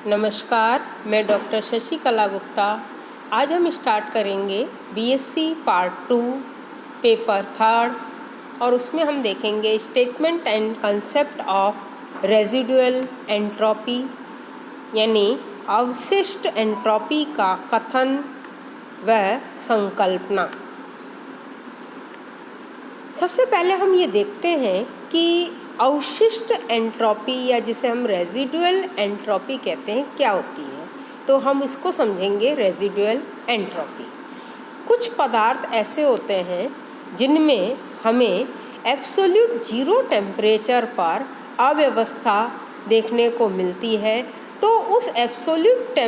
नमस्कार, मैं डॉक्टर शशिकला गुप्ता। आज हम स्टार्ट करेंगे बीएससी पार्ट 2 पेपर 3 और उसमें हम देखेंगे statement and concept of residual entropy, यानी अवशिष्ट एंट्रोपी का कथन व संकल्पना। सबसे पहले हम ये देखते हैं कि अवशिष्ट एंट्रोपी या जिसे हम रेजिडुअल एंट्रोपी कहते हैं क्या होती है। तो हम इसको समझेंगे रेजिडुअल एंट्रोपी। कुछ पदार्थ ऐसे होते हैं जिनमें हमें एब्सोल्यूट जीरो टेम्परेचर पर अव्यवस्था देखने को मिलती है। तो उस एब्सोल्यूट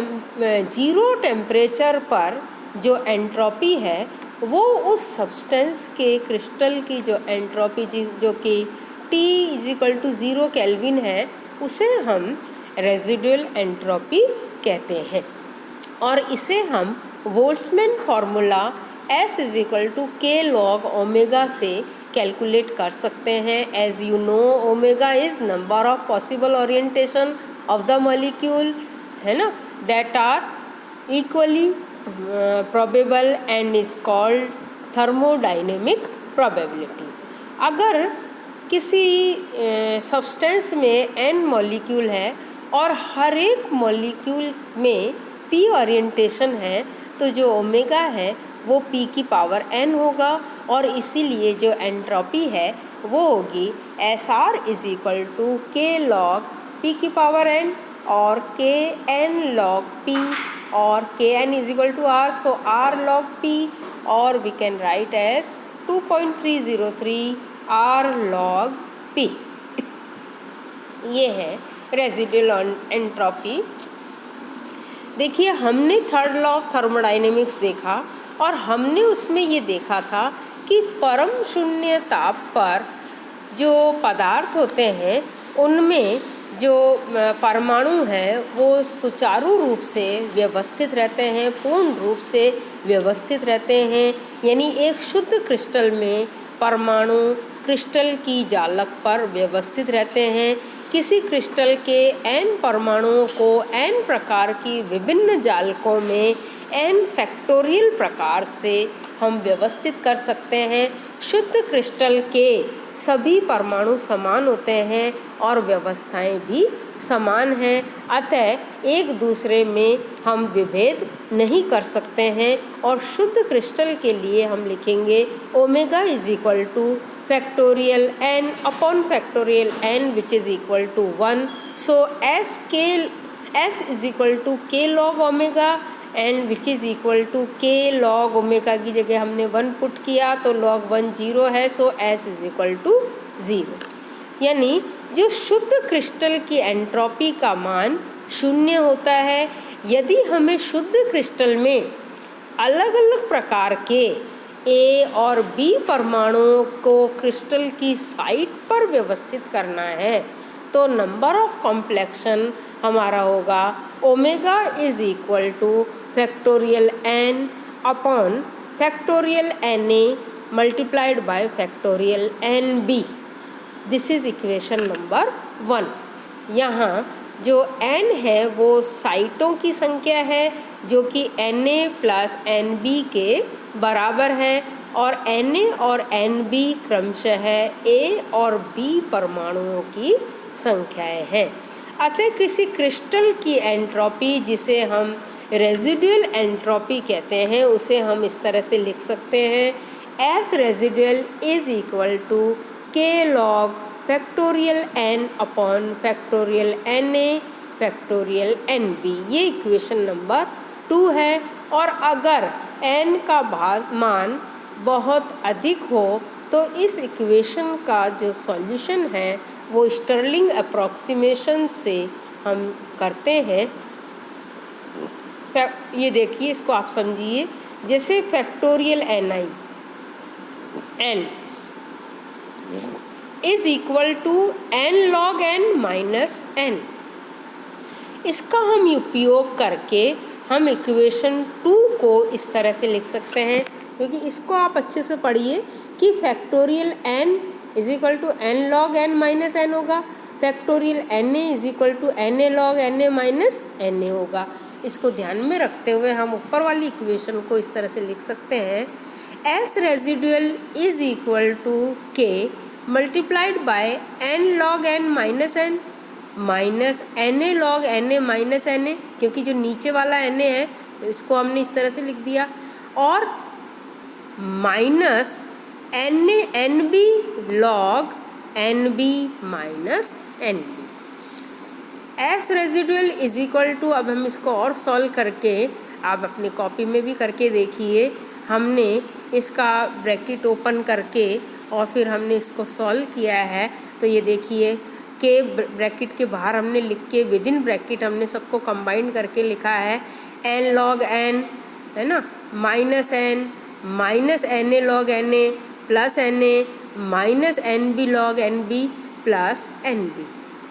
जीरो टेम्परेचर पर जो एंट्रोपी है वो उस सब्सटेंस के क्रिस्टल की जो एंट्रोपी जो कि T=0 केल्विन है, उसे हम रेजिडुअल एंट्रोपी कहते हैं। और इसे हम Boltzmann formula S=K log omega से कैलकुलेट कर सकते हैं। As you know, omega is number of possible orientation of the molecule, है ना, that are equally probable and is called thermodynamic probability। अगर किसी सब्सटेंस में n मॉलिक्यूल है और हर एक मॉलिक्यूल में p ओरिएंटेशन है, तो जो ओमेगा है वो p की पावर n होगा और इसीलिए जो एंट्रोपी है वो होगी SR=K log p की पावर n और Kn log p और Kn=R, so R log p, और we can write as 2.303 R log p। ये है रेजिडुअल एंट्रोपी। देखिए, हमने थर्ड लॉ ऑफ थर्मोडायनेमिक्स देखा और हमने उसमें ये देखा था कि परम शून्य ताप पर जो पदार्थ होते हैं उनमें जो परमाणु हैं वो सुचारू रूप से व्यवस्थित रहते हैं, पूर्ण रूप से व्यवस्थित रहते हैं। यानी एक शुद्ध क्रिस्टल में परमाणु क्रिस्टल की जालक पर व्यवस्थित रहते हैं। किसी क्रिस्टल के n परमाणुओं को n प्रकार की विभिन्न जालकों में n फैक्टोरियल प्रकार से हम व्यवस्थित कर सकते हैं। शुद्ध क्रिस्टल के सभी परमाणु समान होते हैं और व्यवस्थाएं भी समान हैं, अतः एक दूसरे में हम विभेद नहीं कर सकते हैं। और शुद्ध क्रिस्टल के लिए हम लिखेंगे omega factorial n upon factorial n which is equal to 1। So S=K log omega and which is equal to K log omega की जगह हमने 1 पुट किया तो log 1 0 है, सो S=0। यानी जो शुद्ध क्रिस्टल की एंट्रोपी का मान 0 होता है। यदि हमें शुद्ध क्रिस्टल में अलग अलग प्रकार के A और B परमाणुओं को क्रिस्टल की साइट पर व्यवस्थित करना है तो नंबर ऑफ कॉम्प्लेक्शन हमारा होगा ओमेगा=फैक्टोरियल n upon factorial Na multiplied by factorial nb। This is equation number 1। यहाँ जो n है वो साइटों की संख्या है जो कि Na प्लस Nb के बराबर है और Na और Nb क्रमशः A और B परमाणुओं की संख्याएं हैं। अतः किसी क्रिस्टल की एंट्रोपी जिसे हम रेजिडुअल एंट्रोपी कहते हैं उसे हम इस तरह से लिख सकते हैं S residual =K log factorial n upon factorial Na factorial Nb। ये इक्वेशन नंबर 2 है। और अगर n का मान बहुत अधिक हो तो इस इक्वेशन का जो सॉल्यूशन है वो स्टर्लिंग अप्रॉक्सीमेशन से हम करते हैं। ये देखिए, इसको आप समझिए, जैसे factorial Ni n is equal to n log n minus n। इसका हम उपयोग करके हम इक्वेशन 2 को इस तरह से लिख सकते हैं, क्योंकि इसको आप अच्छे से पढ़िए कि factorial n is equal to n log n minus n होगा। Factorial Na is equal to Na log Na minus Na होगा। इसको ध्यान में रखते हुए हम ऊपर वाली इक्वेशन को इस तरह से लिख सकते हैं, S residual is equal to K multiplied by n log n minus n minus Na log Na minus Na, क्योंकि जो नीचे वाला Na है इसको हमने इस तरह से लिख दिया, और minus Na NB log NB minus NB। S residual is equal to, अब हम इसको और सॉल्व करके, आप अपनी कॉपी में भी करके देखिए, हमने इसका ब्रैकेट ओपन करके और फिर हमने इसको सॉल्व किया है। तो ये देखिए के ब्रैकेट के बाहर हमने लिख के विद इन ब्रैकेट हमने सबको कंबाइन करके लिखा है n लॉग n, है ना, minus n minus Na log Na plus Na minus NB log NB plus NB,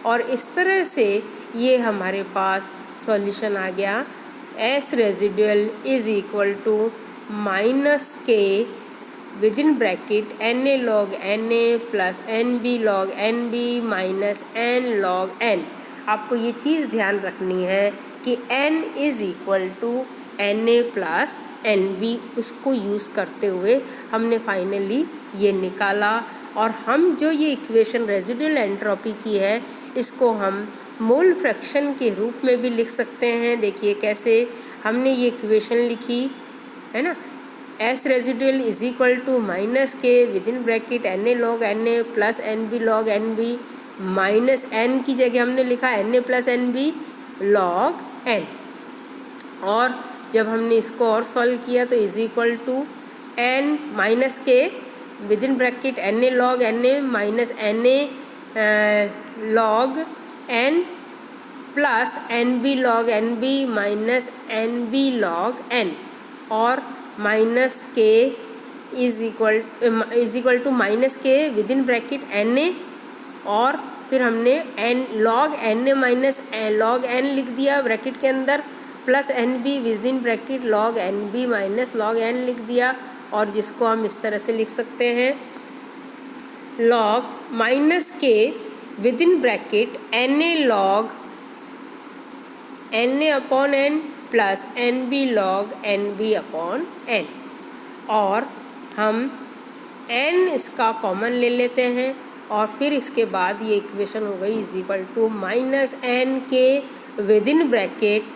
और इस तरह से ये हमारे पास सॉल्यूशन आ गया। S residual is equal to minus k with in bracket Na log Na plus NB log NB minus n log n। आपको ये चीज़ ध्यान रखनी है कि n is equal to Na plus NB, उसको यूज़ करते हुए हमने फाइनली ये निकाला। और हम जो ये इक्वेशन रेजिडुअल एंट्रोपी की है इसको हम मोल फ्रैक्शन के रूप में भी लिख सकते हैं। देखिए कैसे हमने ये इक्वेशन लिखी है ना, S residual is equal to minus k with in bracket Na log Na plus NB log NB minus n की जगह हमने लिखा Na plus NB log n, और जब हमने इसको और सॉल्व किया तो is equal to n minus k with in bracket Na log Na minus Na log n plus NB log NB minus NB log n, और minus k is equal to minus k with in bracket Na, और फिर हमने n log Na minus log n लिख दिया bracket के अंदर, plus NB with in bracket log NB minus log n लिख दिया, और जिसको हम इस तरह से लिख सकते हैं log minus k with in bracket Na log Na upon n plus NB log NB upon n, और हम n इसका कॉमन ले लेते हैं, और फिर इसके बाद ये इक्वेशन हो गई is equal to minus n के विद इन ब्रैकेट,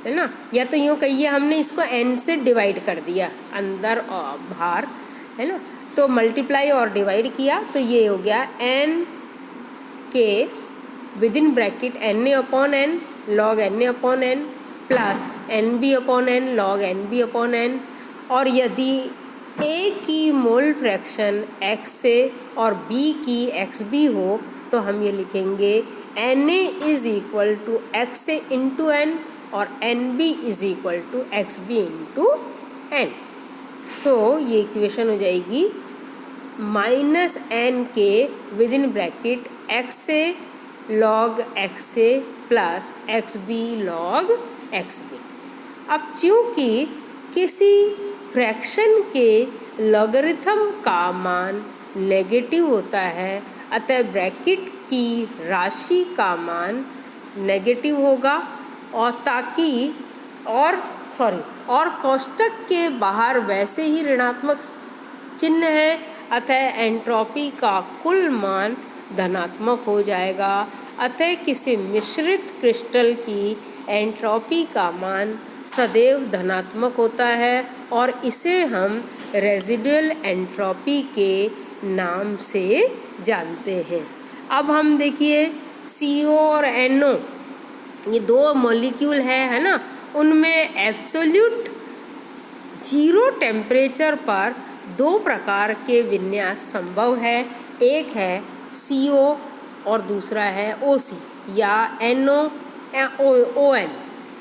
है ना, या तो यूँ कहिए हमने इसको n से डिवाइड कर दिया अंदर और बाहर, है ना, तो मल्टीप्लाई और डिवाइड किया तो ये हो गया n के with in bracket Na upon n log Na upon n plus NB upon n log NB upon n, और यदि A की मोल फ्रैक्शन x से और B की xb हो तो हम ये लिखेंगे Na is equal to x से इंटू n और NB is equal to xb into n। So ये इक्वेशन हो जाएगी माइनस n के विद इन ब्रैकेट x से लॉग x से प्लस xb लॉग xb। अब चूँकि किसी फ्रैक्शन के लॉगरिथम का मान नेगेटिव होता है, अतः ब्रैकेट की राशि का मान नेगेटिव होगा, और ताकि और कोष्टक के बाहर वैसे ही ऋणात्मक चिन्ह है, अतः एंट्रोपी का कुल मान धनात्मक हो जाएगा। अतः किसी मिश्रित क्रिस्टल की एंट्रोपी का मान सदैव धनात्मक होता है, और इसे हम रेजिडुअल एंट्रोपी के नाम से जानते हैं। अब हम देखिए CO और NO, ये दो मॉलिक्यूल है ना, उनमें एब्सोल्यूट जीरो टेम्परेचर पर दो प्रकार के विन्यास संभव है, एक है CO और दूसरा है OC या NO या ON।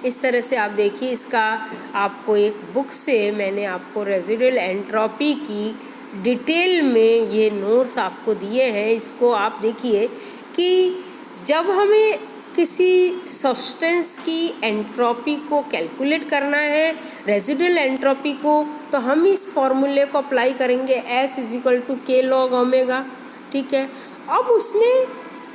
इस तरह से आप देखिए, इसका आपको एक बुक से मैंने आपको रेजिडुअल एंट्रोपी की डिटेल में ये नोट्स आपको दिए हैं। इसको आप देखिए कि जब हमें किसी सब्सटेंस की एंट्रोपी को कैलकुलेट करना है, रेजिडुअल एंट्रोपी को, तो हम इस फॉर्मूले को अप्लाई करेंगे S is equal to K log omega. ठीक है, अब उसमें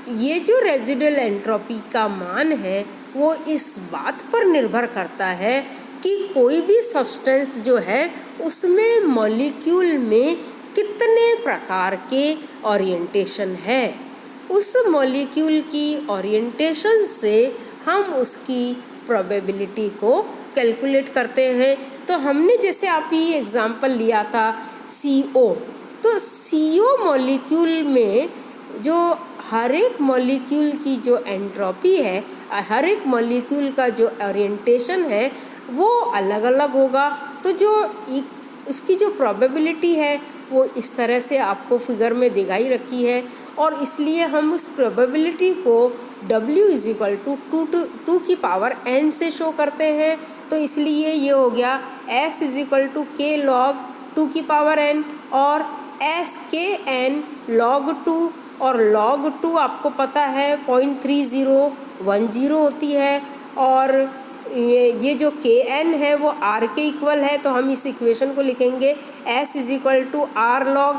ये जो रेजिडुअल एंट्रोपी का मान है वो इस बात पर निर्भर करता है कि कोई भी सब्सटेंस जो है उसमें मॉलिक्यूल में कितने प्रकार के ओरिएंटेशन है। उस मॉलिक्यूल की ओरिएंटेशन से हम उसकी प्रोबेबिलिटी को कैलकुलेट करते हैं। तो हमने जैसे आप ये एग्जांपल लिया था CO, तो CO मॉलिक्यूल में जो हर एक मॉलिक्यूल की जो एंट्रोपी है, हर एक मॉलिक्यूल का जो ओरिएंटेशन है वो अलग अलग होगा। तो जो उसकी जो प्रोबेबिलिटी है वो इस तरह से आपको फिगर में दिखाई रखी है, और इसलिए हम उस प्रोबेबिलिटी को W = 2 की पावर n से शो करते हैं। तो इसलिए ये हो गया S = K log 2 की पावर n और S Kn log 2, और log 2 आपको पता है 0.3010 होती है, और ये जो Kn है वो R के इक्वल है। तो हम इस इक्वेशन को लिखेंगे S = R log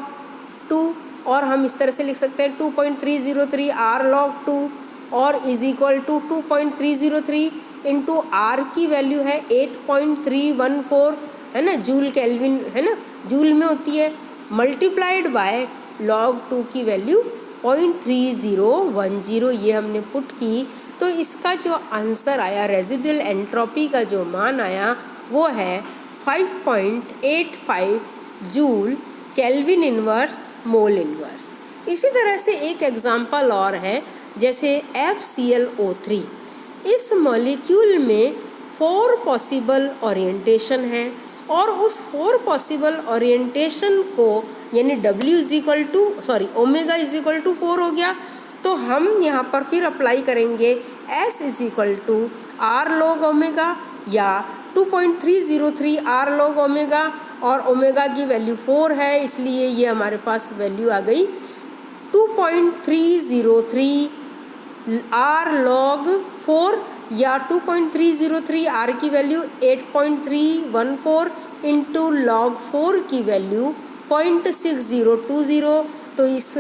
2, और हम इस तरह से लिख सकते हैं 2.303 R log 2 और = 2.303 इंटू R की वैल्यू है 8.314 है ना, जूल केल्विन है ना, जूल में होती है, मल्टीप्लाइड बाय log 2 की वैल्यू 0.3010 ये हमने पुट की। तो इसका जो आंसर आया, रेजिडुअल एंट्रोपी का जो मान आया वो है 5.85 जूल केल्विन इन्वर्स मोल इन्वर्स। इसी तरह से एक एग्जांपल और है, जैसे FClO3। इस मॉलिक्यूल में 4 पॉसिबल ओरिएंटेशन है, और उस 4 पॉसिबल ओरिएंटेशन को यानी ओमेगा = 4 हो गया। तो हम यहाँ पर फिर अप्लाई करेंगे S = R log ओमेगा या 2.303 R log ओमेगा, और ओमेगा की वैल्यू 4 है, इसलिए ये हमारे पास वैल्यू आ गई 2.303 R log 4 या 2.303 R की वैल्यू 8.314 इंटू log 4 की वैल्यू 0.6020। तो इस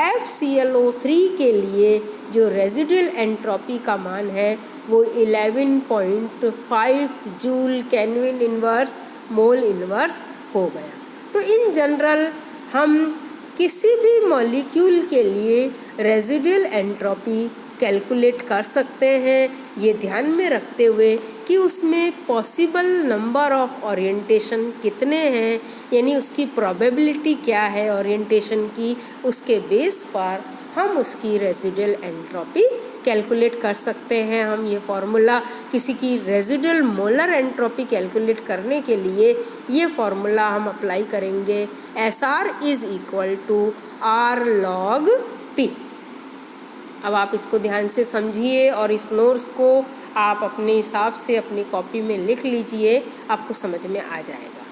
FClO3 के लिए जो रेजिडुअल एंट्रोपी का मान है वो 11.5 जूल केल्विन इन्वर्स मोल इन्वर्स हो गया। तो इन जनरल हम किसी भी मॉलिक्यूल के लिए रेजिडुअल एंट्रोपी कैलकुलेट कर सकते हैं, ये ध्यान में रखते हुए कि उसमें पॉसिबल नंबर ऑफ ओरिएंटेशन कितने हैं, यानी उसकी प्रोबेबिलिटी क्या है ओरिएंटेशन की, उसके बेस पर हम उसकी रेजिडुअल एंट्रोपी कैलकुलेट कर सकते हैं। हम ये फार्मूला किसी की रेजिडुअल मोलर एंट्रोपी कैलकुलेट करने के लिए ये फार्मूला हम अप्लाई करेंगे, SR = R log P। अब आप इसको ध्यान से समझिए और इस नोट्स को आप अपने हिसाब से अपनी कॉपी में लिख लीजिए, आपको समझ में आ जाएगा।